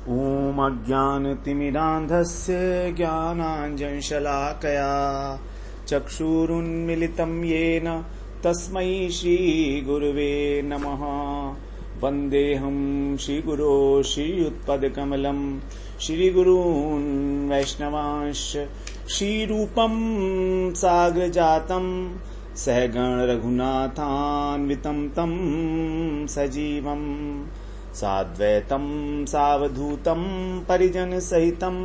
ॐ अज्ञानतिमिरान्धस्य ज्ञानाञ्जनशलाकया चक्षुरुन्मिलितं येन तस्मै श्रीगुरुवे नमः। वन्देऽहं श्रीगुरो श्रीयुत्पदकमलं श्रीगुरून् वैष्णवांश्च श्रीरूपं साग्रजातं सहगण रघुनाथान्वितं तं सजीवम् साद्वैतं सावधूतं परिजन सहितं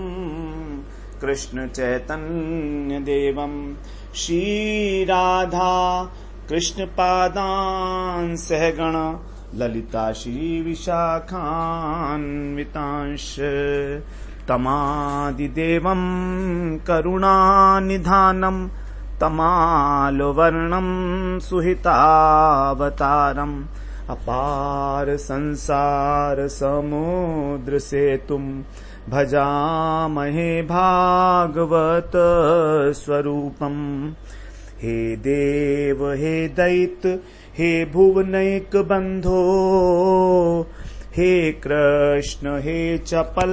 कृष्ण चैतन्य देवं श्रीराधा कृष्ण पादान् सहगण ललिता श्री विशाखान्वितांश तमादिदेवं करुणानिधानं तमालवर्णं सुहितावतारम् अपार संसार समुद्र सेतुं भजामहे भागवत स्वरूपम्। हे देव हे दैत्य हे भुवनैक बंधो, हे कृष्ण हे चपल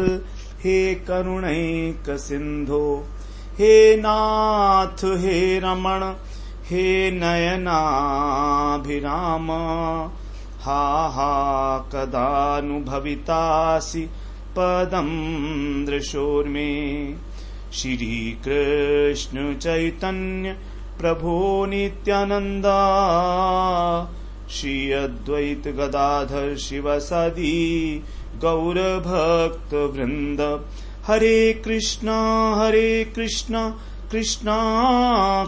हे करुणैक सिंधो, हे नाथ हे रमण हे नयनाभिराम। हा हा कदानुभवितासि पदं दृशोर्मे। श्री कृष्ण चैतन्य प्रभो नित्यानंद श्री अद्वैत गदाधर शिवसदि गौर भक्त वृंद। हरे कृष्ण कृष्ण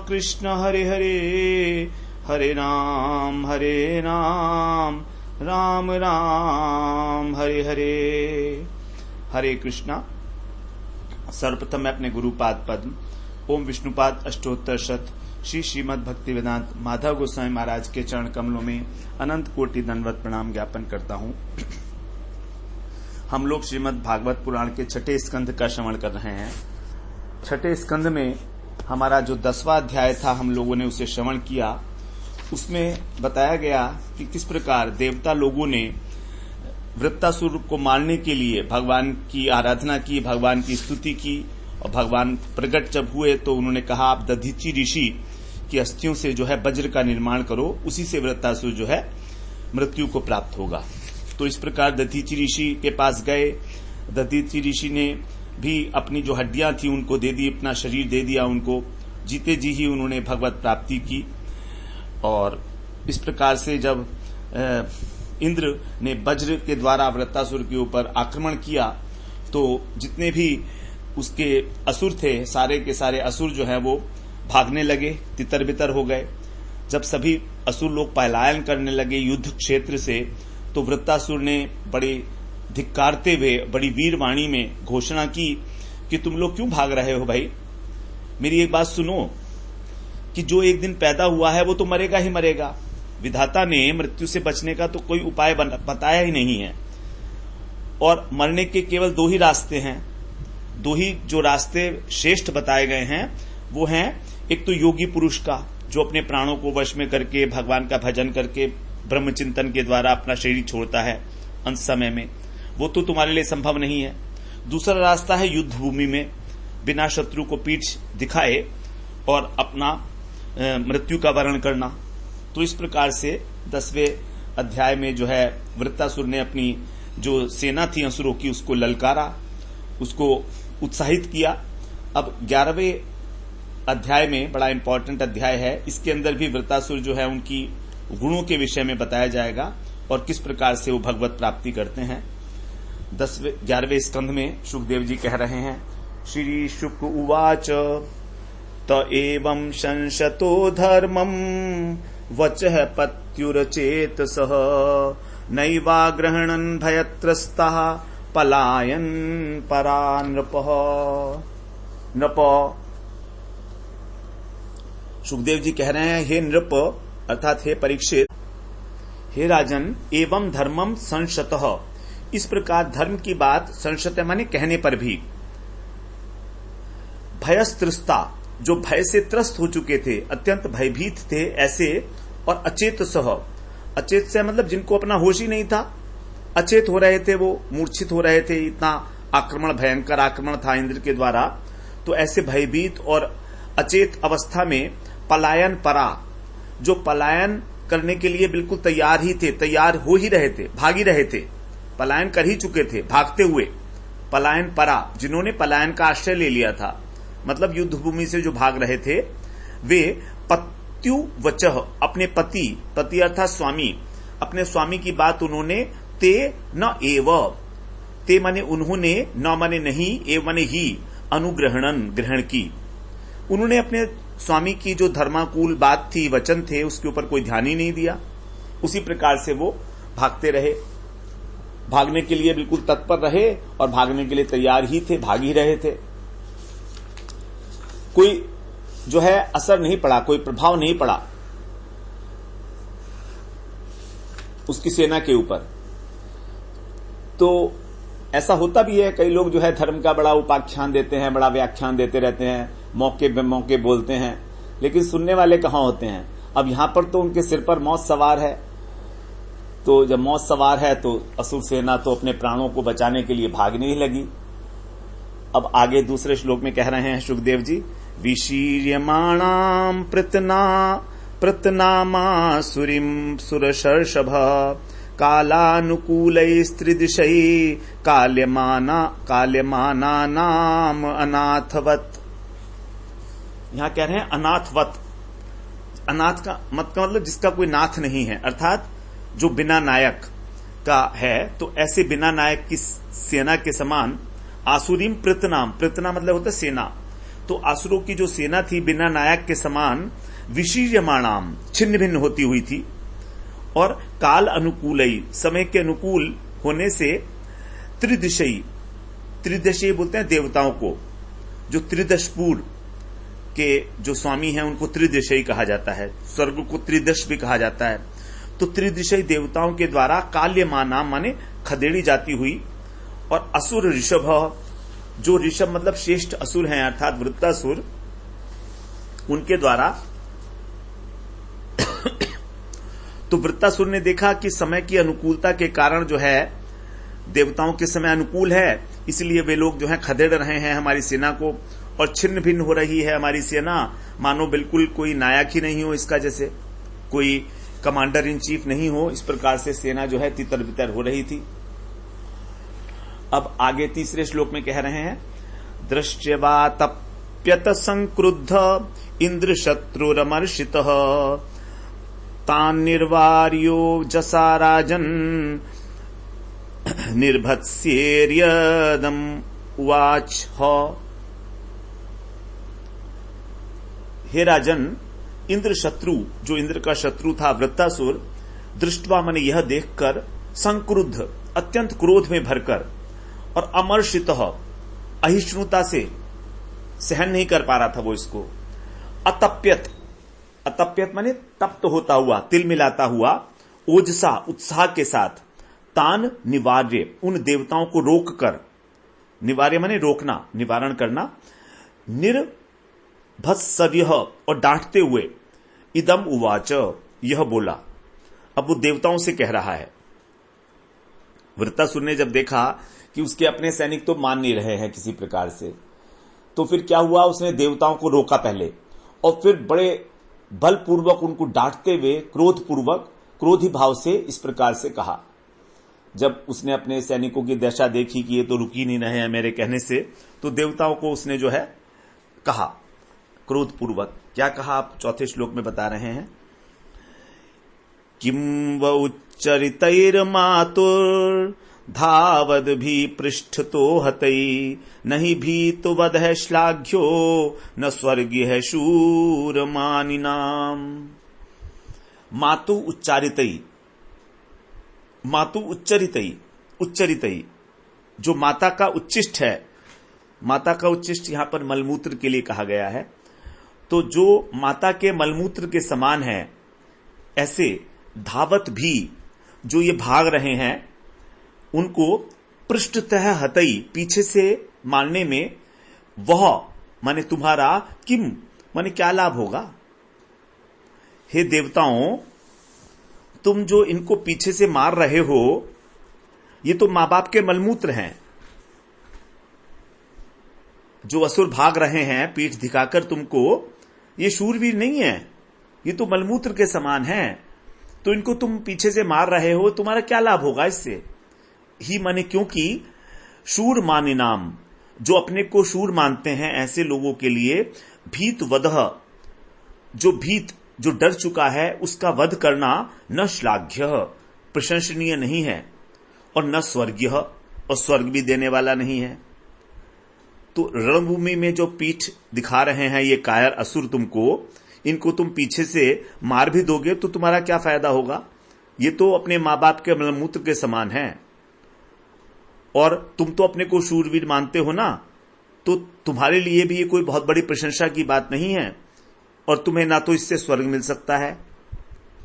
कृष्ण हरे हरे, हरे राम राम राम हरे हरे। हरे कृष्णा। सर्वप्रथम मैं अपने गुरुपाद पद्म ओम विष्णुपाद अष्टोत्तर शत श्री श्रीमद् भक्ति वेदांत माधव गोस्वामी महाराज के चरण कमलों में अनंत कोटि दंडवत प्रणाम ज्ञापन करता हूँ। हम लोग श्रीमद् भागवत पुराण के छठे स्कंध का श्रवण कर रहे हैं। छठे स्कंध में हमारा जो 10वां अध्याय था, हम लोगों ने उसे श्रवण किया। उसमें बताया गया कि किस प्रकार देवता लोगों ने वृत्तासुर को मारने के लिए भगवान की आराधना की, भगवान की स्तुति की, और भगवान प्रकट जब हुए तो उन्होंने कहा आप दधीचि ऋषि की अस्थियों से जो है वज्र का निर्माण करो, उसी से वृत्तासुर जो है मृत्यु को प्राप्त होगा। तो इस प्रकार दधीचि ऋषि के पास गए। दधीचि ऋषि ने भी अपनी जो हड्डियां थी उनको दे दी, अपना शरीर दे दिया उनको। जीते जी ही उन्होंने भगवत प्राप्ति की। और इस प्रकार से जब इंद्र ने वज्र के द्वारा वृत्तासुर के ऊपर आक्रमण किया तो जितने भी उसके असुर थे, सारे के सारे असुर जो है वो भागने लगे, तितर बितर हो गए। जब सभी असुर लोग पलायन करने लगे युद्ध क्षेत्र से, तो वृत्तासुर ने बड़े धिक्कारते हुए बड़ी वीरवाणी में घोषणा की कि तुम लोग क्यों भाग रहे हो भाई? मेरी एक बात सुनो कि जो एक दिन पैदा हुआ है वो तो मरेगा ही मरेगा। विधाता ने मृत्यु से बचने का तो कोई उपाय बताया ही नहीं है। और मरने के केवल 2 ही रास्ते हैं। 2 ही जो रास्ते श्रेष्ठ बताए गए हैं वो हैं, एक तो योगी पुरुष का जो अपने प्राणों को वश में करके भगवान का भजन करके ब्रह्म चिंतन के द्वारा अपना शरीर छोड़ता है अंत समय में, वो तो तुम्हारे लिए संभव नहीं है। दूसरा रास्ता है युद्ध भूमि में बिना शत्रु को पीठ दिखाए और अपना मृत्यु का वर्ण करना। तो इस प्रकार से 10वें अध्याय में जो है वृत्तासुर ने अपनी जो सेना थी असुरों की उसको ललकारा, उसको उत्साहित किया। अब 11वें अध्याय में बड़ा इंपॉर्टेंट अध्याय है, इसके अंदर भी वृत्तासुर जो है उनकी गुणों के विषय में बताया जाएगा और किस प्रकार से वो भगवत प्राप्ति करते हैं। 11वें स्कंध में शुकदेव जी कह रहे हैं, श्री शुक उवाच त एवं संशतो धर्मं वचः पत्युरचेतसः नैवाग्रहणन् भयत्रस्तः पलायन् परा नृपः। नृप सुखदेव जी कह रहे हैं, हे नृप अर्थात हे परीक्षित, हे राजन, एवं धर्मम संशतः, इस प्रकार धर्म की बात संशत माने कहने पर भी, भयस्त्रस्ता जो भय से त्रस्त हो चुके थे, अत्यंत भयभीत थे ऐसे, और अचेत सह, अचेत से मतलब जिनको अपना होश ही नहीं था, अचेत हो रहे थे, वो मूर्छित हो रहे थे, इतना आक्रमण, भयंकर आक्रमण था इंद्र के द्वारा। तो ऐसे भयभीत और अचेत अवस्था में पलायन परा, जो पलायन करने के लिए बिल्कुल तैयार ही थे, तैयार हो ही रहे थे, भाग ही रहे थे, पलायन कर ही चुके थे, भागते हुए पलायन परा, जिन्होंने पलायन का आश्रय ले लिया था, मतलब युद्ध भूमि से जो भाग रहे थे, वे पत्युवचः, अपने पति, पति अर्थात स्वामी, अपने स्वामी की बात उन्होंने ते न एव, ते माने उन्होंने, न माने नहीं, एव माने ही, अनुग्रहणन, ग्रहण की। उन्होंने अपने स्वामी की जो धर्माकूल बात थी, वचन थे, उसके ऊपर कोई ध्यान ही नहीं दिया। उसी प्रकार से वो भागते रहे, भागने के लिए बिल्कुल तत्पर रहे और भागने के लिए तैयार ही थे, भाग ही रहे थे। कोई जो है असर नहीं पड़ा, कोई प्रभाव नहीं पड़ा उसकी सेना के ऊपर। तो ऐसा होता भी है, कई लोग जो है धर्म का बड़ा उपाख्यान देते हैं, बड़ा व्याख्यान देते रहते हैं, मौके पे मौके बोलते हैं, लेकिन सुनने वाले कहां होते हैं। अब यहां पर तो उनके सिर पर मौत सवार है, तो जब मौत सवार है तो असुर सेना तो अपने प्राणों को बचाने के लिए भागने ही लगी। अब आगे दूसरे श्लोक में कह रहे हैं सुखदेव जी, विशीर्यमाणाम प्रतनामासुरीं सुरशर्षभ कालानुकूलैस्त्रिदिशै काल्यमानानाम अनाथवत। यहां कह रहे हैं अनाथवत। अनाथ का मतलब जिसका कोई नाथ नहीं है, अर्थात जो बिना नायक का है, तो ऐसे बिना नायक की सेना के समान आसुरीम प्रतनाम, प्रतना मतलब होता है सेना, तो आसुरों की जो सेना थी बिना नायक के समान विशीर्यमाणाम, छिन्न भिन्न होती हुई थी, और काल अनुकूलई, समय के अनुकूल होने से त्रिदिशई, त्रिदशीय बोलते हैं देवताओं को, जो त्रिदशपुर के जो स्वामी हैं उनको त्रिदिशई कहा जाता है, स्वर्ग को त्रिदश भी कहा जाता है। तो त्रिदिशई देवताओं के द्वारा काल्यमाना माने खदेड़ी जाती हुई, और असुर ऋषभ, जो ऋषभ मतलब श्रेष्ठ असुर हैं अर्थात वृत्तासुर, उनके द्वारा तो वृत्तासुर ने देखा कि समय की अनुकूलता के कारण जो है देवताओं के समय अनुकूल है, इसलिए वे लोग जो है खदेड़ रहे हैं हमारी सेना को, और छिन्न भिन्न हो रही है हमारी सेना, मानो बिल्कुल कोई नायक ही नहीं हो इसका, जैसे कोई कमांडर इन चीफ नहीं हो, इस प्रकार से सेना जो है तितर बितर हो रही थी। अब आगे तीसरे श्लोक में कह रहे हैं, दृष्ट्वा तप्यत संक्रुद्ध इंद्र शत्रुरमर्षितः तान् निर्वार्यो जसा राजन् निर्भत्स्येर्यदम् उवाच। हे राजन, इंद्र शत्रु, जो इंद्र का शत्रु था वृत्तासुर, दृष्टवा माने यह देखकर, संक्रुद्ध अत्यंत क्रोध में भरकर, और अमर्षित अहिष्णुता से सहन नहीं कर पा रहा था वो इसको, अतप्यत, अतप्यत माने तप्त होता हुआ, तिल मिलाता हुआ, ओजसा उत्साह के साथ, तान निवार्य उन देवताओं को रोककर, निवार्य माने रोकना, निवारण करना, निर्भत्सर्य और डांटते हुए, इदम उवाच यह बोला। अब वो देवताओं से कह रहा है। वृत्तासुर ने जब देखा कि उसके अपने सैनिक तो मान नहीं रहे हैं किसी प्रकार से, तो फिर क्या हुआ, उसने देवताओं को रोका पहले, और फिर बड़े बलपूर्वक उनको डांटते हुए क्रोधपूर्वक, क्रोधी भाव से इस प्रकार से कहा। जब उसने अपने सैनिकों की दशा देखी कि ये तो रुक ही नहीं रहे हैं मेरे कहने से, तो देवताओं को उसने जो है कहा क्रोधपूर्वक। क्या कहा आप चौथे श्लोक में बता रहे हैं, किम व उच्चरितैर्मातुर धावद भी पृष्ठतो हतई नहीं भी तो वध है श्लाघ्यो न स्वर्गीय है शूर मानिनाम। मातु उच्चारितई, मातु उच्चरितई, उच्चरितई जो माता का उच्चिष्ट है, माता का उच्चिष्ट यहां पर मलमूत्र के लिए कहा गया है, तो जो माता के मलमूत्र के समान है, ऐसे धावत भी जो ये भाग रहे हैं, उनको पृष्ठतः हतई पीछे से मारने में, वह माने तुम्हारा, किम माने क्या लाभ होगा। हे देवताओं, तुम जो इनको पीछे से मार रहे हो, ये तो मां बाप के मलमूत्र हैं। जो असुर भाग रहे हैं पीठ दिखाकर तुमको, ये शूरवीर नहीं है, ये तो मलमूत्र के समान है। तो इनको तुम पीछे से मार रहे हो, तुम्हारा क्या लाभ होगा इससे? ही माने क्योंकि शूर माने नाम, जो अपने को शूर मानते हैं ऐसे लोगों के लिए भीत वधः, जो डर चुका है उसका वध करना न श्लाघ्य, प्रशंसनीय नहीं है, और न स्वर्गीय, और स्वर्ग भी देने वाला नहीं है। तो रणभूमि में जो पीठ दिखा रहे हैं ये कायर असुर तुमको, इनको तुम पीछे से मार भी दोगे तो तुम्हारा क्या फायदा होगा? ये तो अपने मां बाप के मलमूत्र के समान है। और तुम तो अपने को शूरवीर मानते हो ना, तो तुम्हारे लिए भी ये कोई बहुत बड़ी प्रशंसा की बात नहीं है। और तुम्हें ना तो इससे स्वर्ग मिल सकता है,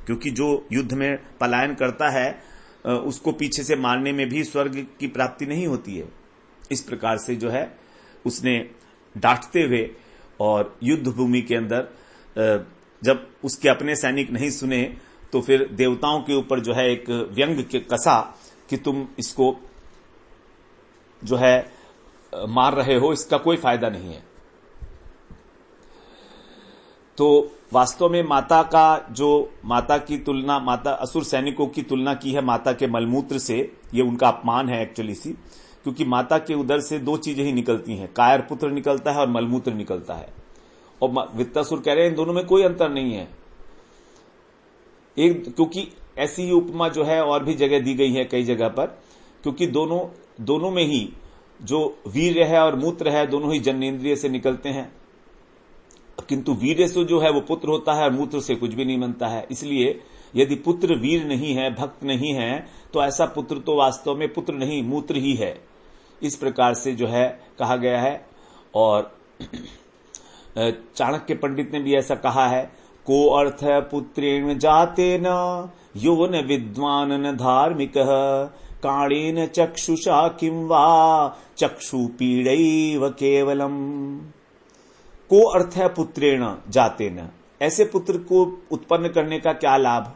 क्योंकि जो युद्ध में पलायन करता है उसको पीछे से मारने में भी स्वर्ग की प्राप्ति नहीं होती है। इस प्रकार से जो है उसने डांटते हुए, और युद्ध भूमि के अंदर जब उसके अपने सैनिक नहीं सुने तो फिर देवताओं के ऊपर जो है एक व्यंग के कसा कि तुम इसको जो है मार रहे हो, इसका कोई फायदा नहीं है। तो वास्तव में माता की तुलना, माता असुर सैनिकों की तुलना की है माता के मलमूत्र से, ये उनका अपमान है एक्चुअली सी, क्योंकि माता के उदर से दो चीजें ही निकलती हैं, कायर पुत्र निकलता है और मलमूत्र निकलता है। और वित्तासुर कह रहे हैं इन दोनों में कोई अंतर नहीं है। क्योंकि ऐसी ही उपमा जो है और भी जगह दी गई है कई जगह पर, क्योंकि दोनों में ही जो वीर्य है और मूत्र है दोनों ही जन्नेन्द्रिय से निकलते हैं, किंतु वीर्य से जो है वो पुत्र होता है और मूत्र से कुछ भी नहीं बनता है। इसलिए यदि पुत्र वीर नहीं है, भक्त नहीं है, तो ऐसा पुत्र तो वास्तव में पुत्र नहीं मूत्र ही है। इस प्रकार से जो है कहा गया है। और चाणक्य पंडित ने भी ऐसा कहा है, को अर्थ पुत्रेण जातेन यो न विद्वान न धार्मिक काणेन चक्षुषा किं वा चक्षु पीड़ैव केवलम। को अर्थ है पुत्रेण जातेन, ऐसे पुत्र को उत्पन्न करने का क्या लाभ?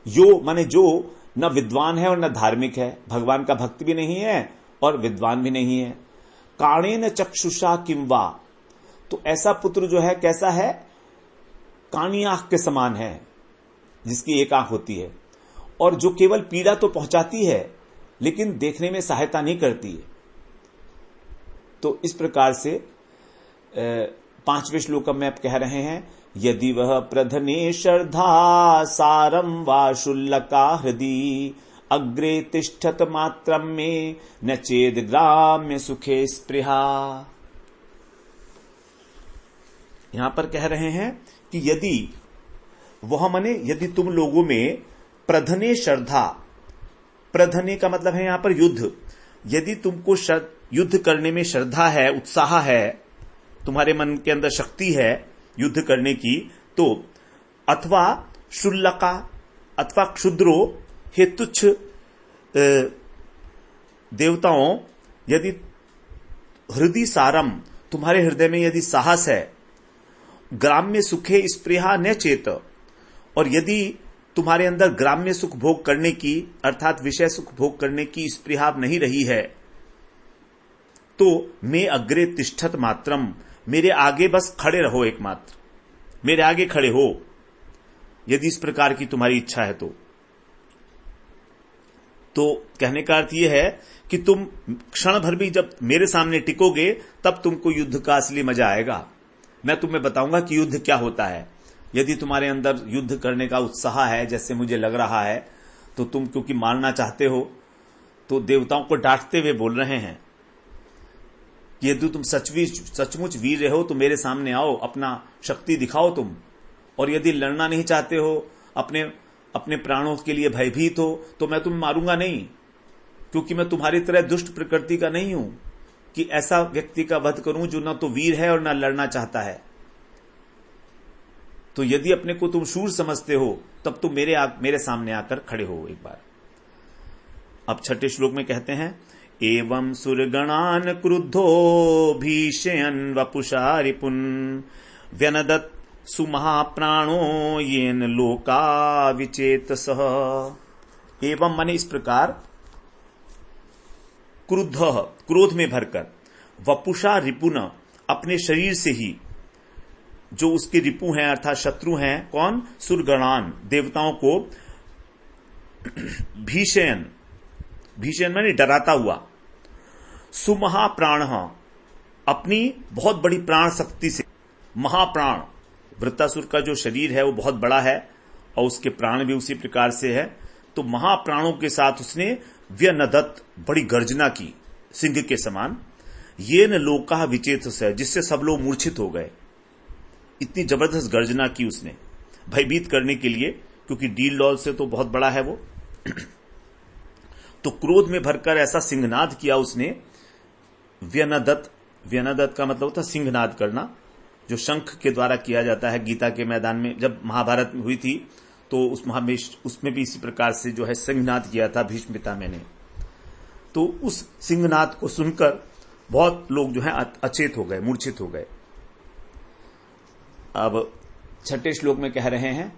यो माने जो न विद्वान है और न धार्मिक है, भगवान का भक्त भी नहीं है और विद्वान भी नहीं है। काणेन चक्षुषा किं वा, तो ऐसा पुत्र जो है कैसा है? कानी आंख के समान है, जिसकी एक आंख होती है, और जो केवल पीड़ा तो पहुंचाती है लेकिन देखने में सहायता नहीं करती है। तो इस प्रकार से 5वें श्लोक में आप कह रहे हैं, यदि वह प्रधने श्रद्धा सारम वा शुल्लका हृदि अग्रे तिष्ठत मात्रम में न चेद ग्राम्य सुखे स्पृहा। यहां पर कह रहे हैं कि यदि वह माने यदि तुम लोगों में प्रधने श्रद्धा, प्रधने का मतलब है यहां पर युद्ध, यदि तुमको युद्ध करने में श्रद्धा है, उत्साह है, तुम्हारे मन के अंदर शक्ति है युद्ध करने की, तो अथवा शुल्लका अथवा क्षुद्रो हे तुच्छ देवताओं, यदि हृदय सारम, तुम्हारे हृदय में यदि साहस है, ग्राम्य सुखे स्पृहा न चेत, और यदि तुम्हारे अंदर ग्राम्य सुख भोग करने की अर्थात विषय सुख भोग करने की स्पृहा नहीं रही है, तो मैं अग्रे तिष्ठत मात्रम, मेरे आगे बस खड़े रहो, एकमात्र मेरे आगे खड़े हो, यदि इस प्रकार की तुम्हारी इच्छा है तो कहने का अर्थ यह है कि तुम क्षण भर भी जब मेरे सामने टिकोगे तब तुमको युद्ध का असली मजा आएगा। मैं तुम्हें बताऊंगा कि युद्ध क्या होता है। यदि तुम्हारे अंदर युद्ध करने का उत्साह है, जैसे मुझे लग रहा है, तो तुम क्योंकि मारना चाहते हो तो देवताओं को डांटते हुए बोल रहे हैं कि यदि तुम सचमुच वीर हो तो मेरे सामने आओ, अपना शक्ति दिखाओ तुम, और यदि लड़ना नहीं चाहते हो, अपने प्राणों के लिए भयभीत हो, तो मैं तुम्हें मारूंगा नहीं, क्योंकि मैं तुम्हारी तरह दुष्ट प्रकृति का नहीं हूं कि ऐसा व्यक्ति का वध करूं जो न तो वीर है और न लड़ना चाहता है। तो यदि अपने को तुम शूर समझते हो तब तुम मेरे सामने आकर खड़े हो एक बार। अब 6ठे श्लोक में कहते हैं, एवं सुरगणान क्रुद्धो भीषयन् वपुषा रिपुन् व्यनदत् सुमहाप्राणो येन लोका विचेतसः। एवं माने इस प्रकार, क्रुद्ध, क्रोध में भरकर, वपुषा रिपुन, अपने शरीर से ही, जो उसके रिपु हैं अर्थात शत्रु हैं, कौन? सुरगणान, देवताओं को, भीषण, भीषण माने डराता हुआ, सुमहाप्राण, अपनी बहुत बड़ी प्राण शक्ति से, महाप्राण, वृत्तासुर का जो शरीर है वो बहुत बड़ा है और उसके प्राण भी उसी प्रकार से है, तो महाप्राणों के साथ उसने व्यनदत, बड़ी गर्जना की सिंह के समान, ये न लोका विचेत से, जिससे सब लोग मूर्छित हो गए। इतनी जबरदस्त गर्जना की उसने भयभीत करने के लिए, क्योंकि डील डॉल से तो बहुत बड़ा है वो। तो क्रोध में भरकर ऐसा सिंहनाद किया उसने, व्यनदत, व्यनदत का मतलब होता सिंहनाद करना, जो शंख के द्वारा किया जाता है। गीता के मैदान में जब महाभारत हुई थी तो उसमें भी इसी प्रकार से जो है सिंहनाद किया था भीष्म पितामह ने। तो उस सिंहनाद को सुनकर बहुत लोग जो है अचेत हो गए, मूर्छित हो गए। अब 6ठे श्लोक में कह रहे हैं,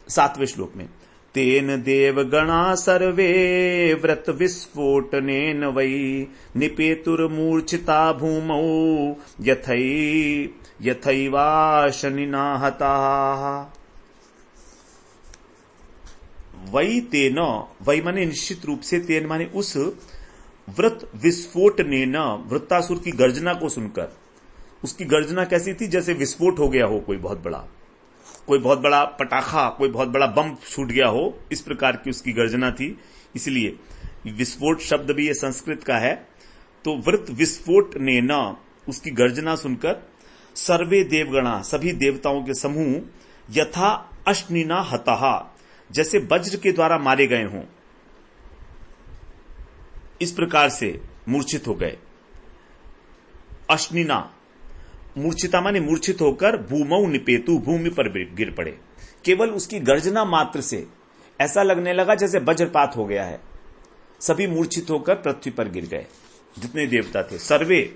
7वें श्लोक में, तेन देवगणा सर्वे व्रत विस्फोटनेन वै निपेतुर्मूर्छिता भूमौ यथैवाशनिना हताः। वै तेन, वै माने निश्चित रूप से, तेन माने उस, व्रत विस्फोटनेन, वृत्तासुर की गर्जना को सुनकर। उसकी गर्जना कैसी थी? जैसे विस्फोट हो गया हो, कोई बहुत बड़ा पटाखा, कोई बहुत बड़ा बम छूट गया हो, इस प्रकार की उसकी गर्जना थी। इसलिए विस्फोट शब्द भी ये संस्कृत का है। तो व्रत विस्फोट ने न, उसकी गर्जना सुनकर, सर्वे देवगणा, सभी देवताओं के समूह, यथा अश्निना हतहा, जैसे वज्र के द्वारा मारे गए हों, इस प्रकार से मूर्छित हो गए। अश्निना, मूर्छिता माने मूर्छित होकर, भूमौ निपेतु, भूमि पर गिर पड़े। केवल उसकी गर्जना मात्र से ऐसा लगने लगा जैसे वज्रपात हो गया है। सभी मूर्छित होकर पृथ्वी पर गिर गए, जितने देवता थे। सर्वे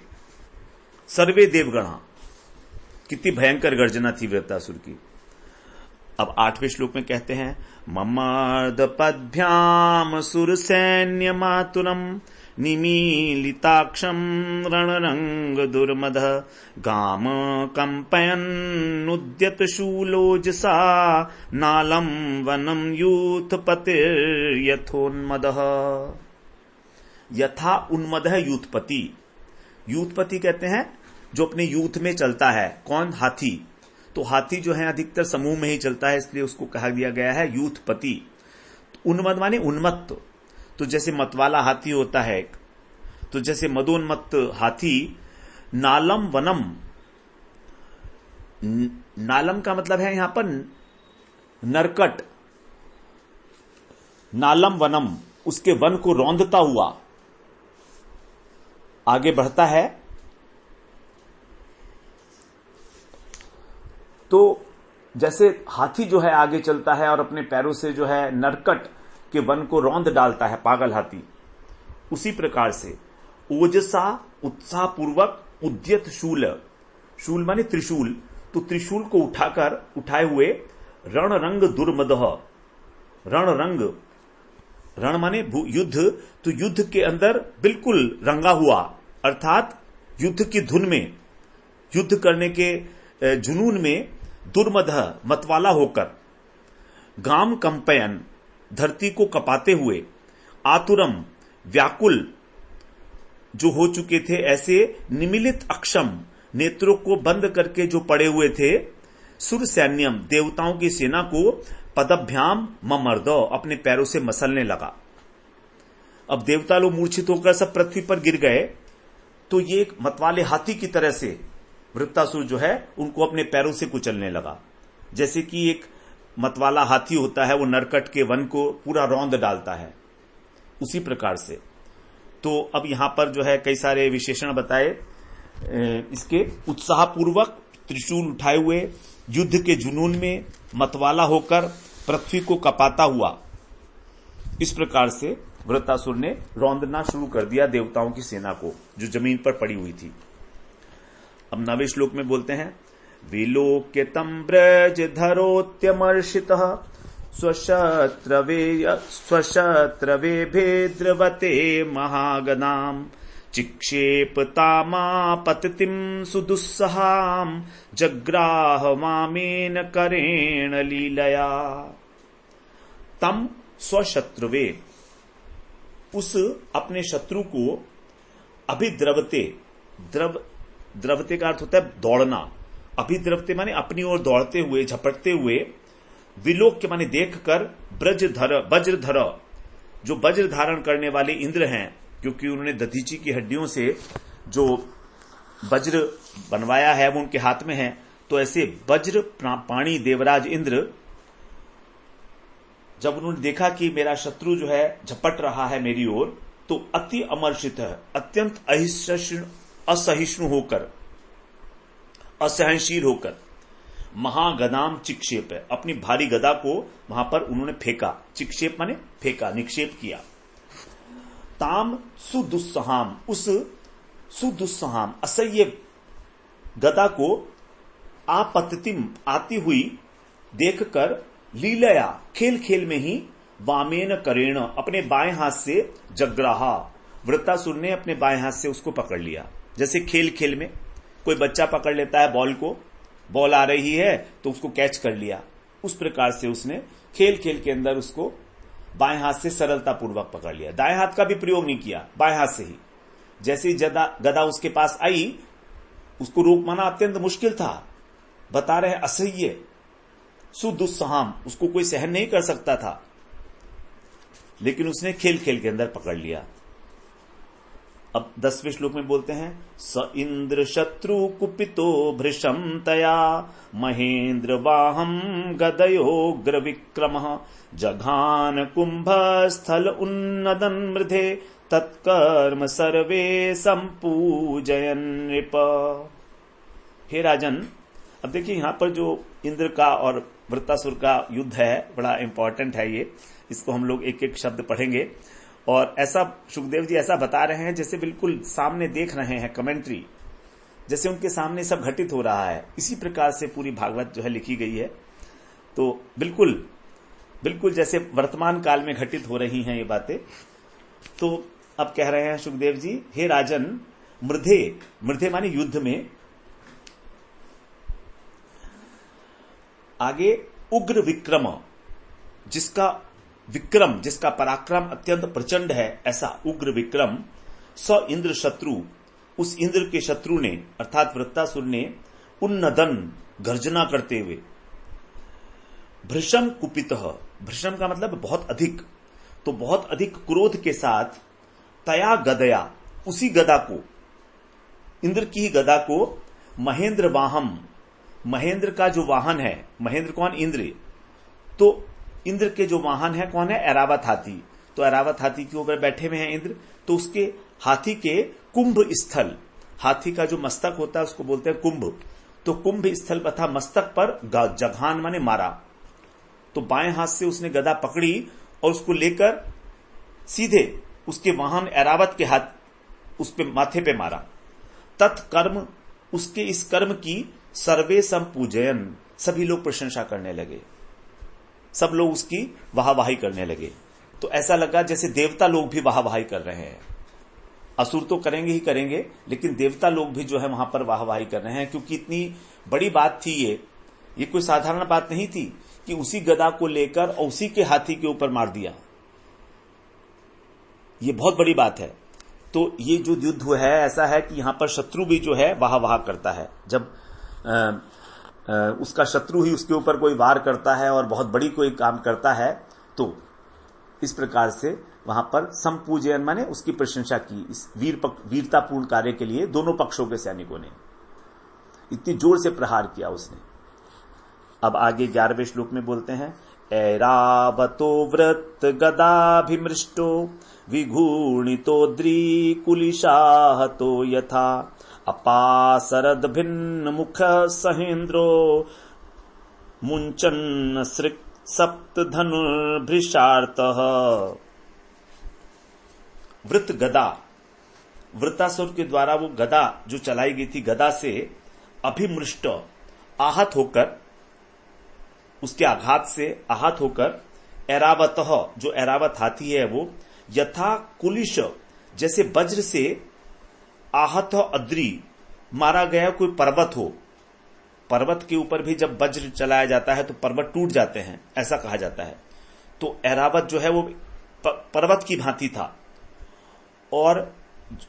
देवगणा, कितनी भयंकर गर्जना थी वृत्तासुर की। अब 8वें श्लोक में कहते हैं, ममर्द पद्भ्याम सुर सैन्य मातुरम निमीलिताक्षम रणरंग दुर्मद गाम कंपयन्नुद्यत शूलोजसा नालम वनम यूथपतिर्यथोन्मदः। यथा उन्मद है यूथपति, यूथपति कहते हैं जो अपने यूथ में चलता है। कौन? हाथी। तो हाथी जो है अधिकतर समूह में ही चलता है, इसलिए उसको कहा दिया गया है यूथपति। उन्मद माने उन्मत्त, तो जैसे मतवाला हाथी होता है, तो जैसे मदोन्मत्त हाथी। नालम वनम, नालम का मतलब है यहां पर नरकट, नालम वनम, उसके वन को रौंदता हुआ आगे बढ़ता है। तो जैसे हाथी जो है आगे चलता है और अपने पैरों से जो है नरकट के वन को रौंद डालता है, पागल हाथी, उसी प्रकार से ओजसा, उत्साह पूर्वक, उद्यत शूल, शूल माने त्रिशूल, तो त्रिशूल को उठाए हुए, रणरंग दुर्मदह, रणरंग, रण माने युद्ध, तो युद्ध के अंदर बिल्कुल रंगा हुआ, अर्थात युद्ध की धुन में, युद्ध करने के जुनून में, दुर्मदह, मतवाला होकर, गाम कंपयन, धरती को कपाते हुए, आतुरम, व्याकुल जो हो चुके थे, ऐसे निमिलित अक्षम, नेत्रों को बंद करके जो पड़े हुए थे, सुर सैन्यम, देवताओं की सेना को, पदभ्याम ममर्द, अपने पैरों से मसलने लगा। अब देवता लोग मूर्छित होकर सब पृथ्वी पर गिर गए, तो ये एक मतवाले हाथी की तरह से वृत्तासुर जो है उनको अपने पैरों से कुचलने लगा। जैसे कि एक मतवाला हाथी होता है, वो नरकट के वन को पूरा रौंद डालता है, उसी प्रकार से। तो अब यहां पर जो है कई सारे विशेषण बताए इसके, उत्साहपूर्वक, त्रिशूल उठाए हुए, युद्ध के जुनून में, मतवाला होकर, पृथ्वी को कपाता हुआ, इस प्रकार से वृत्तासुर ने रौंदना शुरू कर दिया देवताओं की सेना को, जो जमीन पर पड़ी हुई थी। अब 9वें श्लोक में बोलते हैं, विलोक्य तम ब्रज धरोत्यमर्षितः स्वशत्रवे भेद्रवते महागनाम् चिक्षेपतामापतितिम् सुदुस्सहाम् जग्राह वामेन करेण लीलया। तम स्वशत्रुवे, उस अपने शत्रु को अभिद्रवते, द्रवते का अर्थ होता है दौड़ना, अभिद्रवते माने अपनी ओर दौड़ते हुए, झपटते हुए, विलोक्य माने देखकर, वज्रधर, जो वज्र धारण करने वाले इंद्र हैं, क्योंकि उन्होंने दधीची की हड्डियों से जो वज्र बनवाया है वो उनके हाथ में है, तो ऐसे वज्र पाणी देवराज इंद्र जब उन्होंने देखा कि मेरा शत्रु जो है झपट रहा है मेरी ओर, तो अति अमर्षित है, अत्यंत असहिष्णु होकर, असहनशील होकर, महागदाम चिक्षेप है, अपनी भारी गदा को वहां पर उन्होंने फेंका। चिक्षेप माने फेंका, निक्षेप किया। ताम सुदुस्सहाम, उस सुदुस्सहाम असह्य गदा को आपतितिम, आती हुई देखकर, लीलया, खेल खेल में ही, वामेन करेण, अपने बाएं हाथ से, जग्राहा, वृत्तासुर ने अपने बाएं हाथ से उसको पकड़ लिया। जैसे खेल खेल में कोई बच्चा पकड़ लेता है बॉल को, बॉल आ रही है तो उसको कैच कर लिया, उस प्रकार से उसने खेल खेल के अंदर उसको बाएं हाथ से सरलता पूर्वक पकड़ लिया। दाएं हाथ का भी प्रयोग नहीं किया, बाएं हाथ से ही। जैसे ही गदा उसके पास आई, उसको रोक पाना अत्यंत मुश्किल था, बता रहे असह्य, सुदुस्सहाम, उसको कोई सहन नहीं कर सकता था, लेकिन उसने खेल खेल के अंदर पकड़ लिया। अब 10वें श्लोक में बोलते हैं, स इंद्र शत्रु कुपितो भृशम तया महेंद्र वाहम गदयोग्र विक्रम जघान कुंभ स्थल उन्नदन मृधे तत्कर्म सर्वे संपूजयन नृप। हे राजन, अब देखिए यहां पर जो इंद्र का और वृत्तासुर का युद्ध है, बड़ा इंपॉर्टेंट है ये, इसको हम लोग एक एक शब्द पढ़ेंगे। और ऐसा सुखदेव जी ऐसा बता रहे हैं जैसे बिल्कुल सामने देख रहे हैं, कमेंट्री, जैसे उनके सामने सब घटित हो रहा है। इसी प्रकार से पूरी भागवत जो है लिखी गई है, तो बिल्कुल बिल्कुल जैसे वर्तमान काल में घटित हो रही हैं ये बातें। तो अब कह रहे हैं सुखदेव जी, हे राजन, मृधे, मृधे माने युद्ध में, आगे उग्र विक्रम, जिसका विक्रम, जिसका पराक्रम अत्यंत प्रचंड है, ऐसा उग्र विक्रम, स इंद्र शत्रु, उस इंद्र के शत्रु ने, अर्थात वृत्तासुर ने, उन्नदन, गर्जना करते हुए, भृशम कुपितः, भृशम का मतलब बहुत अधिक, तो बहुत अधिक क्रोध के साथ, तया गदया, उसी गदा को, इंद्र की ही गदा को, महेंद्र वाहम, महेंद्र का जो वाहन है, महेंद्र कौन? इंद्र। तो इंद्र के जो वाहन है कौन है? ऐरावत हाथी। तो ऐरावत हाथी के ऊपर बैठे हुए हैं इंद्र, तो उसके हाथी के कुंभ स्थल, हाथी का जो मस्तक होता है उसको बोलते हैं कुंभ, तो कुंभ स्थल तथा मस्तक पर जघान माने मारा। तो बाएं हाथ से उसने गदा पकड़ी और उसको लेकर सीधे उसके वाहन ऐरावत के हाथ उस पे माथे पे मारा। तत्कर्म, उसके इस कर्म की सर्वे संपूजयन, सभी लोग प्रशंसा करने लगे, सब लोग उसकी वाहवाही करने लगे। तो ऐसा लगा जैसे देवता लोग भी वाहवाही कर रहे हैं। असुर तो करेंगे ही करेंगे, लेकिन देवता लोग भी जो है वहां पर वाहवाही कर रहे हैं, क्योंकि इतनी बड़ी बात थी ये कोई साधारण बात नहीं थी कि उसी गदा को लेकर और उसी के हाथी के ऊपर मार दिया। ये बहुत बड़ी बात है। तो ये जो युद्ध हुआ है, ऐसा है कि यहां पर शत्रु भी जो है वाह करता है। जब उसका शत्रु ही उसके ऊपर कोई वार करता है और बहुत बड़ी कोई काम करता है, तो इस प्रकार से वहां पर संपूजन माने उसकी प्रशंसा की, इस वीरतापूर्ण कार्य के लिए दोनों पक्षों के सैनिकों ने इतनी जोर से प्रहार किया उसने। अब आगे 11वें श्लोक में बोलते हैं, ऐरावतो व्रत गदाभिमृष्टो विघूर्णितो द्रिकुलिशाहतो यथा अपासरद भिन्न मुख सहेन्द्रो मुंचन सृक् सप्त धनुर्भृशार्तः। वृत गदा, वृत्तासुर के द्वारा वो गदा जो चलाई गई थी, गदा से अभिमृष्ट, आहत होकर, उसके आघात से आहत होकर ऐरावतः, जो ऐरावत हाथी है वो यथा कुलिश, जैसे वज्र से आहत अद्री, मारा गया कोई पर्वत हो। पर्वत के ऊपर भी जब वज्र चलाया जाता है तो पर्वत टूट जाते हैं, ऐसा कहा जाता है। तो ऐरावत जो है वो पर्वत की भांति था और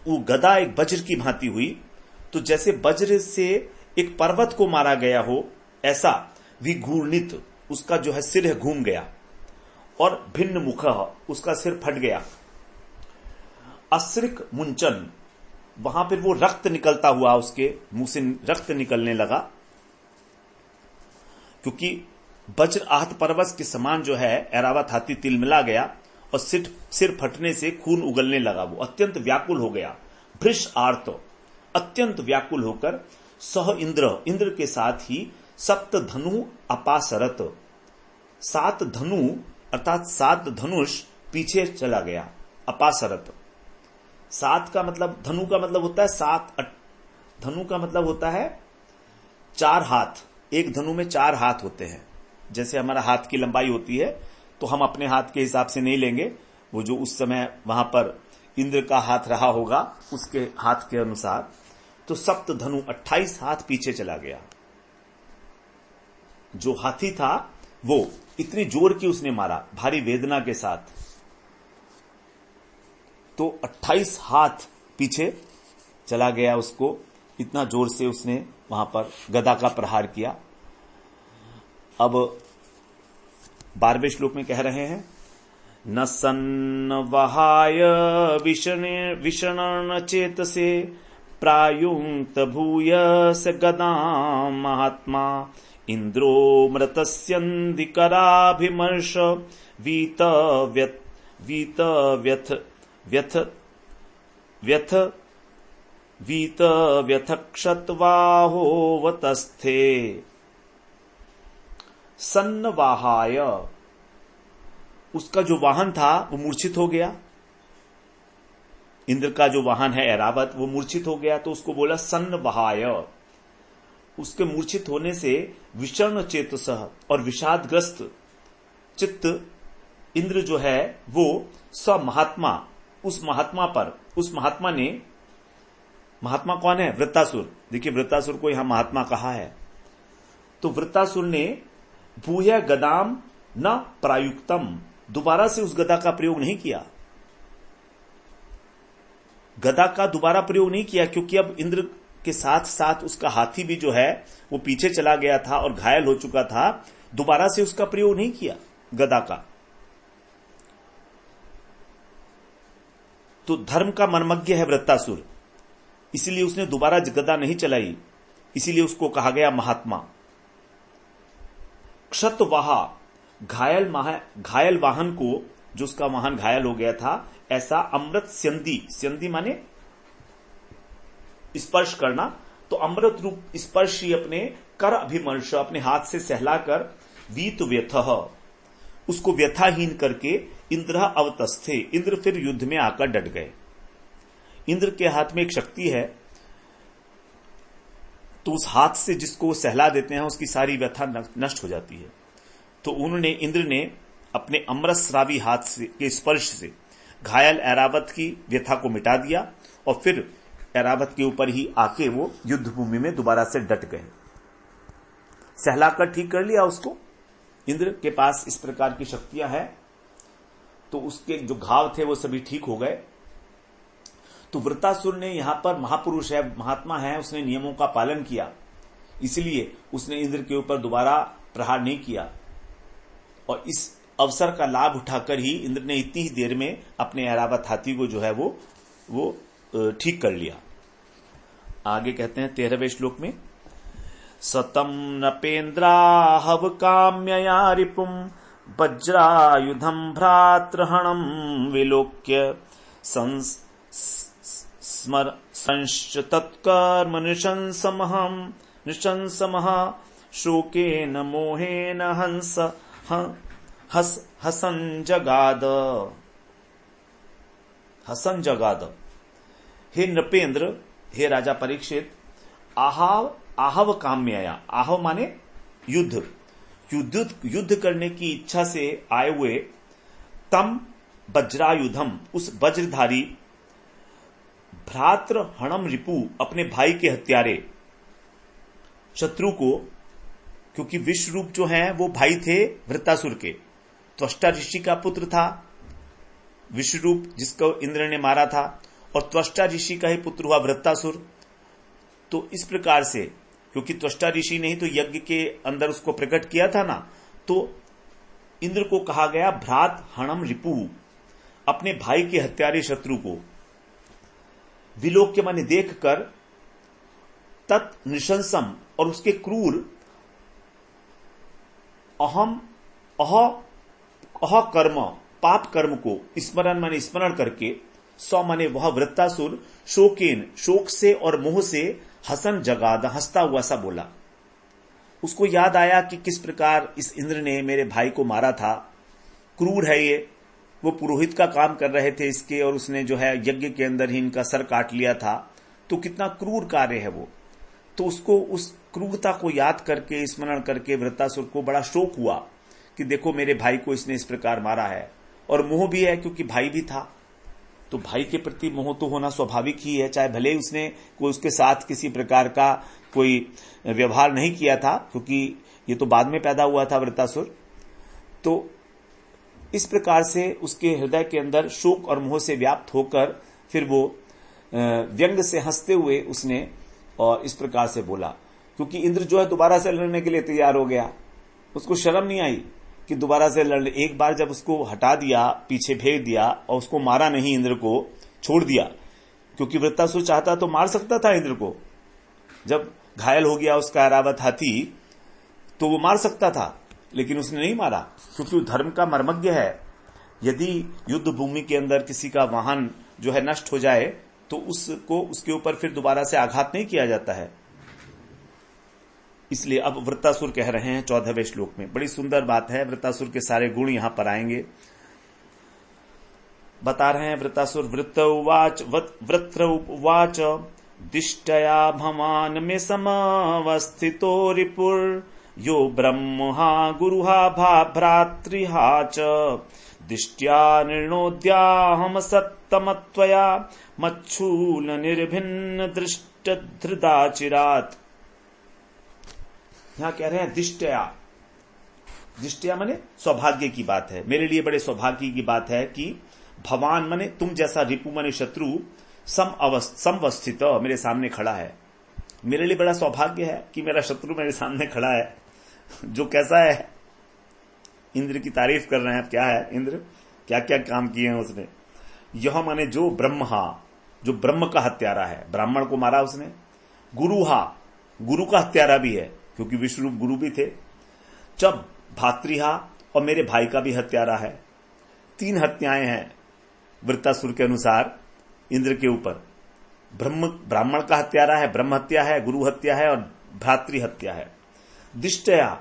वो गदा एक वज्र की भांति हुई। तो जैसे वज्र से एक पर्वत को मारा गया हो ऐसा विघूर्णित, उसका जो है सिर घूम गया और भिन्न मुख, उसका सिर फट गया। अस्रिक मुंचन, वहां पर वो रक्त निकलता हुआ, उसके मुंह से रक्त निकलने लगा, क्योंकि वज्र आहत पर्वत के समान जो है ऐरावत हाथी तिलमिला गया और सिर फटने से खून उगलने लगा। वो अत्यंत व्याकुल हो गया। भृश आर्त, अत्यंत व्याकुल होकर सह इंद्र के साथ ही सप्त धनु अपासरत, 7 धनु अर्थात 7 धनुष पीछे चला गया। अपासरत, 7 का मतलब, धनु का मतलब होता है 7, धनु का मतलब होता है 4 हाथ। एक धनु में 4 हाथ होते हैं। जैसे हमारा हाथ की लंबाई होती है तो हम अपने हाथ के हिसाब से नहीं लेंगे, वो जो उस समय वहां पर इंद्र का हाथ रहा होगा उसके हाथ के अनुसार। तो सप्त धनु 28 हाथ पीछे चला गया। जो हाथी था वो इतनी जोर की उसने मारा, भारी वेदना के साथ, तो 28 हाथ पीछे चला गया। उसको इतना जोर से उसने वहां पर गदा का प्रहार किया। अब 12वें श्लोक में कह रहे हैं, न सन्न वहाय विषण चेतसे प्रायुक्त भूयस गदाम महात्मा इंद्रो मृतस्यन्दिकराभिमर्श वीत व्यथक्षत्वाहोवतस्थे। सन्नवाहाय, उसका जो वाहन था वो मूर्छित हो गया। इंद्र का जो वाहन है ऐरावत, वो मूर्छित हो गया, तो उसको बोला सन्नवाहाय। उसके मूर्छित होने से विषर्ण चेतसः, और विषादग्रस्त चित्त इंद्र जो है वो स महात्मा, उस महात्मा पर, उस महात्मा ने, महात्मा कौन है? वृत्तासुर। देखिए वृत्तासुर को यहां महात्मा कहा है। तो वृत्तासुर ने भूय गदाम न प्रायुक्तम, दोबारा से उस गदा का प्रयोग नहीं किया। गदा का दोबारा प्रयोग नहीं किया, क्योंकि अब इंद्र के साथ साथ उसका हाथी भी जो है वो पीछे चला गया था और घायल हो चुका था। दोबारा से उसका प्रयोग नहीं किया गदा का। तो धर्म का मर्मज्ञ है वृत्तासुर, इसीलिए उसने दोबारा गदा नहीं चलाई, इसीलिए उसको कहा गया महात्मा। क्षतवाहा, घायल वाहन को, जो उसका वाहन घायल हो गया था, ऐसा अमृत स्यंदी, स्यंदी माने स्पर्श करना, तो अमृत रूप स्पर्श ही अपने कर अभिमर्श, अपने हाथ से सहलाकर वीत व्यथः, उसको व्यथाहीन करके इंद्र अवतस्थे, इंद्र फिर युद्ध में आकर डट गए। इंद्र के हाथ में एक शक्ति है, तो उस हाथ से जिसको वो सहला देते हैं उसकी सारी व्यथा नष्ट हो जाती है। तो उन्होंने, इंद्र ने अपने अमृतस्रावी हाथ से के स्पर्श से घायल ऐरावत की व्यथा को मिटा दिया और फिर ऐरावत के ऊपर ही आके वो युद्ध भूमि में दोबारा से डट गए। सहलाकर ठीक कर लिया उसको। इंद्र के पास इस प्रकार की शक्तियां हैं, तो उसके जो घाव थे वो सभी ठीक हो गए। तो वृत्तासुर ने यहां पर महापुरुष है, महात्मा है, उसने नियमों का पालन किया, इसलिए उसने इंद्र के ऊपर दोबारा प्रहार नहीं किया। और इस अवसर का लाभ उठाकर ही इंद्र ने इतनी ही देर में अपने ऐरावत हाथी को जो है वो ठीक कर लिया। आगे कहते हैं 13वें श्लोक में, सतम नपेन्द्राहव काम्यया रिपुम वज्रायुधम भ्रातृहणम विलोक्य संश्च तत्कर्म निशंसमः शोकेन मोहेन हसन जगाद। हे नृपेंद्र, हे राजा परीक्षित, आहव काम्यया, आहव माने युद्ध, कि युद्ध करने की इच्छा से आए हुए तम वज्रायुधम, उस वज्रधारी भ्रातृ हणम रिपु, अपने भाई के हत्यारे शत्रु को, क्योंकि विश्वरूप जो हैं वो भाई थे वृत्तासुर के, त्वष्टा ऋषि का पुत्र था विश्वरूप जिसको इंद्र ने मारा था, और त्वष्टा ऋषि का ही पुत्र हुआ वृत्तासुर। तो इस प्रकार से, क्योंकि त्वष्टा ऋषि ने ही तो यज्ञ के अंदर उसको प्रकट किया था ना, तो इंद्र को कहा गया भ्रात हणम रिपु, अपने भाई के हत्यारे शत्रु को। विलोक्य माने देखकर, तत् नृशंसम, और उसके क्रूर अह कर्म, पाप कर्म को स्मरण माने स्मरण करके, सौ माने वह वृत्तासुर शोकेन, शोक से और मोह से, हसन जगाद, हंसता हुआ सा बोला। उसको याद आया कि किस प्रकार इस इंद्र ने मेरे भाई को मारा था, क्रूर है ये, वो पुरोहित का काम कर रहे थे इसके, और उसने जो है यज्ञ के अंदर ही इनका सर काट लिया था, तो कितना क्रूर कार्य है वो। तो उसको उस क्रूरता को याद करके, स्मरण करके वृत्तासुर को बड़ा शोक हुआ कि देखो मेरे भाई को इसने इस प्रकार मारा है, और मोह भी है क्योंकि भाई भी था। तो भाई के प्रति मोह तो होना स्वाभाविक ही है, चाहे भले उसने कोई उसके साथ किसी प्रकार का कोई व्यवहार नहीं किया था, क्योंकि ये तो बाद में पैदा हुआ था वृत्तासुर। तो इस प्रकार से उसके हृदय के अंदर शोक और मोह से व्याप्त होकर फिर वो व्यंग से हंसते हुए उसने और इस प्रकार से बोला, क्योंकि इंद्र जो है दोबारा से लड़ने के लिए तैयार हो गया। उसको शर्म नहीं आई कि दोबारा से लड़, एक बार जब उसको हटा दिया, पीछे भेज दिया और उसको मारा नहीं, इंद्र को छोड़ दिया, क्योंकि वृत्तासुर चाहता तो मार सकता था इंद्र को। जब घायल हो गया उसका ऐरावत हाथी तो वो मार सकता था, लेकिन उसने नहीं मारा, क्योंकि वो धर्म का मर्मज्ञ है। यदि युद्ध भूमि के अंदर किसी का वाहन जो है नष्ट हो जाए तो उसको उसके ऊपर फिर दोबारा से आघात नहीं किया जाता है। इसलिए अब वृत्तासुर कह रहे हैं 14वें श्लोक में, बड़ी सुंदर बात है, वृत्तासुर के सारे गुण यहां पर आएंगे। बता रहे हैं वृत्तासुर, वृत्र उवाच दिष्टया भवान में समवस्थितो रिपुर, यो ब्रह्महा गुरुहा भ्रातृहा च, दिष्ट्या निर्णोद्याहम सत्तमत्वया, मच्छूल निर्भिन्न दृष्ट धृदाचिरात्। यहां कह रहे हैं दिष्ट्या, दिष्ट्या माने सौभाग्य की बात है, मेरे लिए बड़े सौभाग्य की बात है कि भवान माने तुम जैसा, रिपु माने शत्रु, समवस्थित मेरे सामने खड़ा है। मेरे लिए बड़ा सौभाग्य है कि मेरा शत्रु मेरे सामने खड़ा है, जो कैसा है, इंद्र की तारीफ कर रहे हैं। क्या है इंद्र, क्या क्या काम किए हैं उसने। यह माने जो ब्रह्महा, जो ब्रह्म का हत्यारा है, ब्राह्मण को मारा उसने। गुरुहा, गुरु का हत्यारा भी है, क्योंकि विश्वरूप गुरु भी थे। जब भातृहा, और मेरे भाई का भी हत्यारा है। 3 हत्याएं हैं वृत्तासुर के अनुसार इंद्र के ऊपर। ब्राह्मण का हत्यारा है, ब्रह्म हत्या है, गुरु हत्या है और भ्रातृ हत्या है। दिष्टया,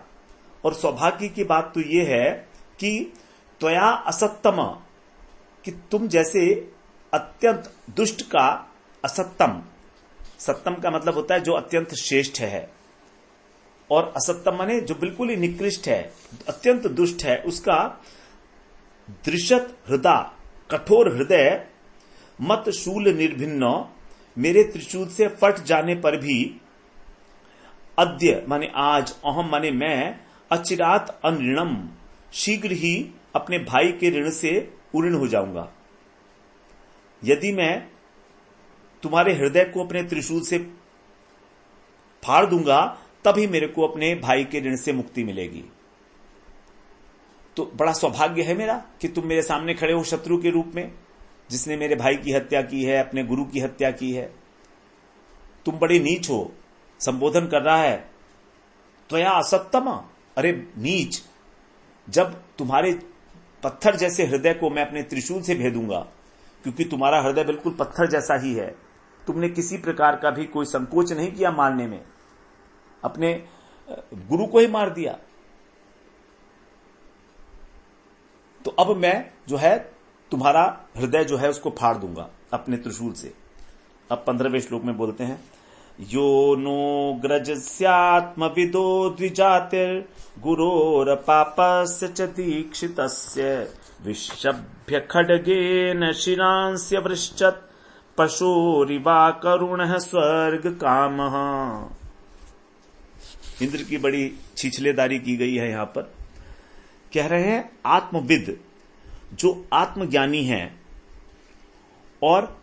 और सौभाग्य की बात तो यह है कि त्वया असत्तम, कि तुम जैसे अत्यंत दुष्ट का, असत्तम, सत्तम का मतलब होता है जो अत्यंत श्रेष्ठ है, और असत्तम माने जो बिल्कुल ही निकृष्ट है, अत्यंत दुष्ट है, उसका दृशत हृदय, कठोर हृदय, मत शूल निर्भिन्न, मेरे त्रिशूल से फट जाने पर भी, अद्य माने आज, अहम माने मैं, अचिरात अनृणम, शीघ्र ही अपने भाई के ऋण से उऋण हो जाऊंगा। यदि मैं तुम्हारे हृदय को अपने त्रिशूल से फाड़ दूंगा तभी मेरे को अपने भाई के ऋण से मुक्ति मिलेगी। तो बड़ा सौभाग्य है मेरा कि तुम मेरे सामने खड़े हो शत्रु के रूप में, जिसने मेरे भाई की हत्या की है, अपने गुरु की हत्या की है। तुम बड़े नीच हो, संबोधन कर रहा है त्वया असत्तम, अरे नीच, जब तुम्हारे पत्थर जैसे हृदय को मैं अपने त्रिशूल से भेदूंगा, क्योंकि तुम्हारा हृदय बिल्कुल पत्थर जैसा ही है, तुमने किसी प्रकार का भी कोई संकोच नहीं किया मारने में, अपने गुरु को ही मार दिया। तो अब मैं जो है तुम्हारा हृदय जो है उसको फाड़ दूंगा अपने त्रिशूल से। अब 15वें श्लोक में बोलते हैं, यो नो ग्रजस्यात्मविदो द्विजातिर्गुरोरपापस्य च दीक्षितस्य विशभ्य खड्गेन शिरांस्य वृश्चत् पशुरिवा करुणः स्वर्ग कामः। इंद्र की बड़ी छिछलेदारी की गई है यहां पर। कह रहे हैं आत्मविद, जो आत्मज्ञानी है, और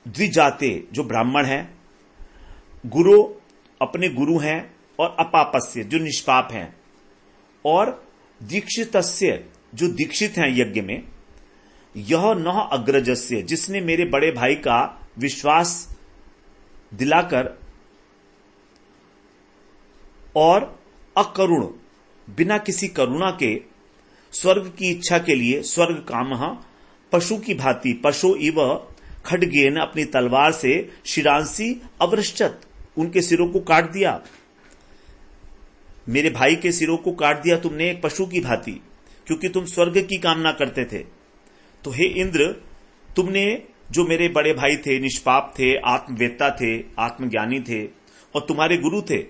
द्विजाते जो ब्राह्मण हैं, गुरु अपने गुरु हैं, और अपापस्य जो निष्पाप हैं, और दीक्षितस्य जो दीक्षित हैं यज्ञ में, यह नह अग्रजस्य जिसने मेरे बड़े भाई का विश्वास दिलाकर और अकरुण बिना किसी करुणा के स्वर्ग की इच्छा के लिए स्वर्ग कामः पशु की भांति पशु इव खड्गेन अपनी तलवार से शिरांसी अवृश्चत उनके सिरों को काट दिया। मेरे भाई के सिरों को काट दिया तुमने एक पशु की भांति, क्योंकि तुम स्वर्ग की कामना करते थे। तो हे इंद्र, तुमने जो मेरे बड़े भाई थे, निष्पाप थे, आत्मवेत्ता थे, आत्मज्ञानी थे, और तुम्हारे गुरु थे,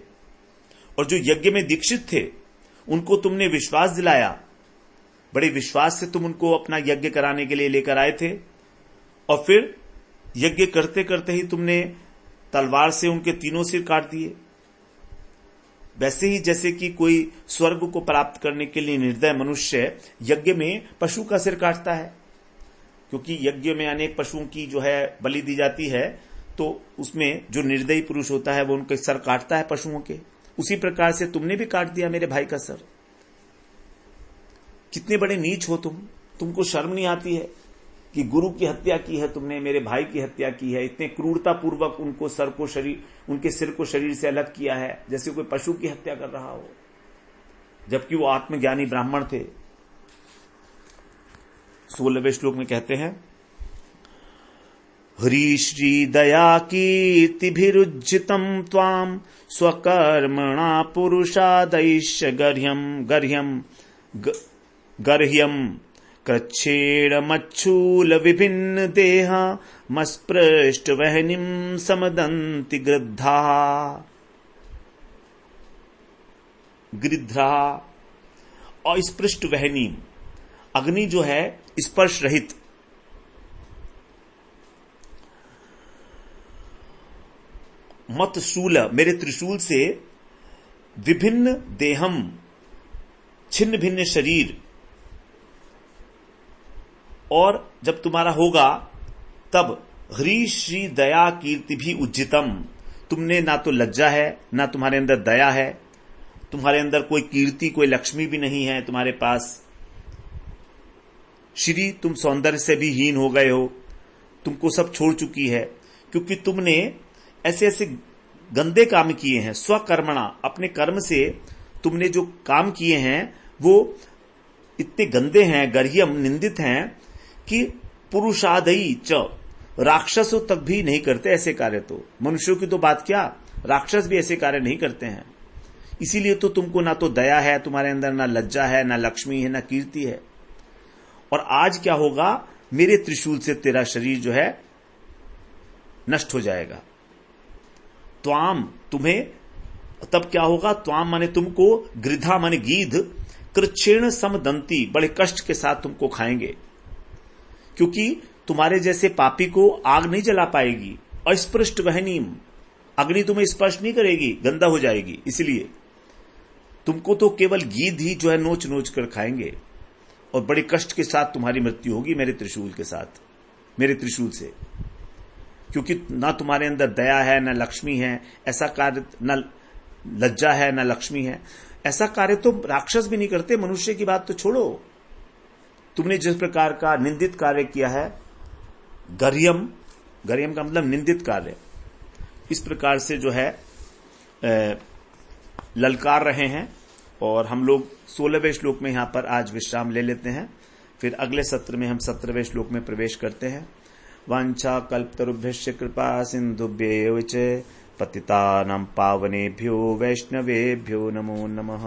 और जो यज्ञ में दीक्षित थे, उनको तुमने विश्वास दिलाया। बड़े विश्वास से तुम उनको अपना यज्ञ कराने के लिए लेकर आए थे, और फिर यज्ञ करते करते ही तुमने तलवार से उनके तीनों सिर काट दिए। वैसे ही जैसे कि कोई स्वर्ग को प्राप्त करने के लिए निर्दय मनुष्य यज्ञ में पशु का सिर काटता है, क्योंकि यज्ञ में अनेक पशुओं की जो है बलि दी जाती है, तो उसमें जो निर्दयी पुरुष होता है वो उनके सर काटता है पशुओं के। उसी प्रकार से तुमने भी काट दिया मेरे भाई का सर। कितने बड़े नीच हो तुमको शर्म नहीं आती है कि गुरु की हत्या की है तुमने, मेरे भाई की हत्या की है, इतने क्रूरता पूर्वक उनको उनके सिर को शरीर से अलग किया है, जैसे कोई पशु की हत्या कर रहा हो, जबकि वो आत्मज्ञानी ब्राह्मण थे। 16वें श्लोक में कहते हैं, ह्रीश्री दया कीर्तिभिरुज्जितं त्वां स्वकर्मणा पुरुषादैश्य गर्ह्यं कृच्छेणमच्छूल विभिन्न देहा मस्पृष्ट वहनिं समदन्ति गृध्रा। और स्पृष्ट वहनी अग्नि जो है स्पर्श रहित, मत शूल मेरे त्रिशूल से, विभिन्न देहम छिन्न भिन्न शरीर, और जब तुम्हारा होगा तब ह्री श्री दया कीर्ति भी उज्जितम, तुमने ना तो लज्जा है ना तुम्हारे अंदर दया है, तुम्हारे अंदर कोई कीर्ति कोई लक्ष्मी भी नहीं है तुम्हारे पास। श्री तुम सौंदर्य से भी हीन हो गए हो, तुमको सब छोड़ चुकी है, क्योंकि तुमने ऐसे ऐसे गंदे काम किए हैं। स्वकर्मणा अपने कर्म से तुमने जो काम किए हैं वो इतने गंदे हैं, गर्ह्यम निंदित हैं, कि पुरुषादयी च राक्षसों तक भी नहीं करते ऐसे कार्य। तो मनुष्यों की तो बात क्या, राक्षस भी ऐसे कार्य नहीं करते हैं। इसीलिए तो तुमको ना तो दया है तुम्हारे अंदर, ना लज्जा है, ना लक्ष्मी है, ना कीर्ति है। और आज क्या होगा, मेरे त्रिशूल से तेरा शरीर जो है नष्ट हो जाएगा। त्वाम तुम्हें तब क्या होगा, त्वाम माने तुमको, गृधा माने गीध, कृच्छेण समदंती बड़े कष्ट के साथ तुमको खाएंगे, क्योंकि तुम्हारे जैसे पापी को आग नहीं जला पाएगी। अस्पृष्ट वहनीम अग्नि तुम्हें स्पर्श नहीं करेगी, गंदा हो जाएगी, इसलिए तुमको तो केवल गीध ही जो है नोच नोच कर खाएंगे, और बड़े कष्ट के साथ तुम्हारी मृत्यु होगी मेरे त्रिशूल के साथ, मेरे त्रिशूल से। क्योंकि ना तुम्हारे अंदर दया है, ना लक्ष्मी है, ऐसा कार्य, ना लज्जा है, ना लक्ष्मी है, ऐसा कार्य तो राक्षस भी नहीं करते। मनुष्य की बात तो छोड़ो, तुमने जिस प्रकार का निंदित कार्य किया है, गर्ह्यम का मतलब निंदित कार्य, इस प्रकार से जो है ललकार रहे हैं। और हम लोग 16वें श्लोक में यहां पर आज विश्राम ले लेते हैं, फिर अगले सत्र में हम 17वें श्लोक में प्रवेश करते हैं। वांछा कल्पतरुभ्यश्च कृपा सिन्धुभ्यैव च पतितानां पावनेभ्यो वैष्णवेभ्यो नमो नमः।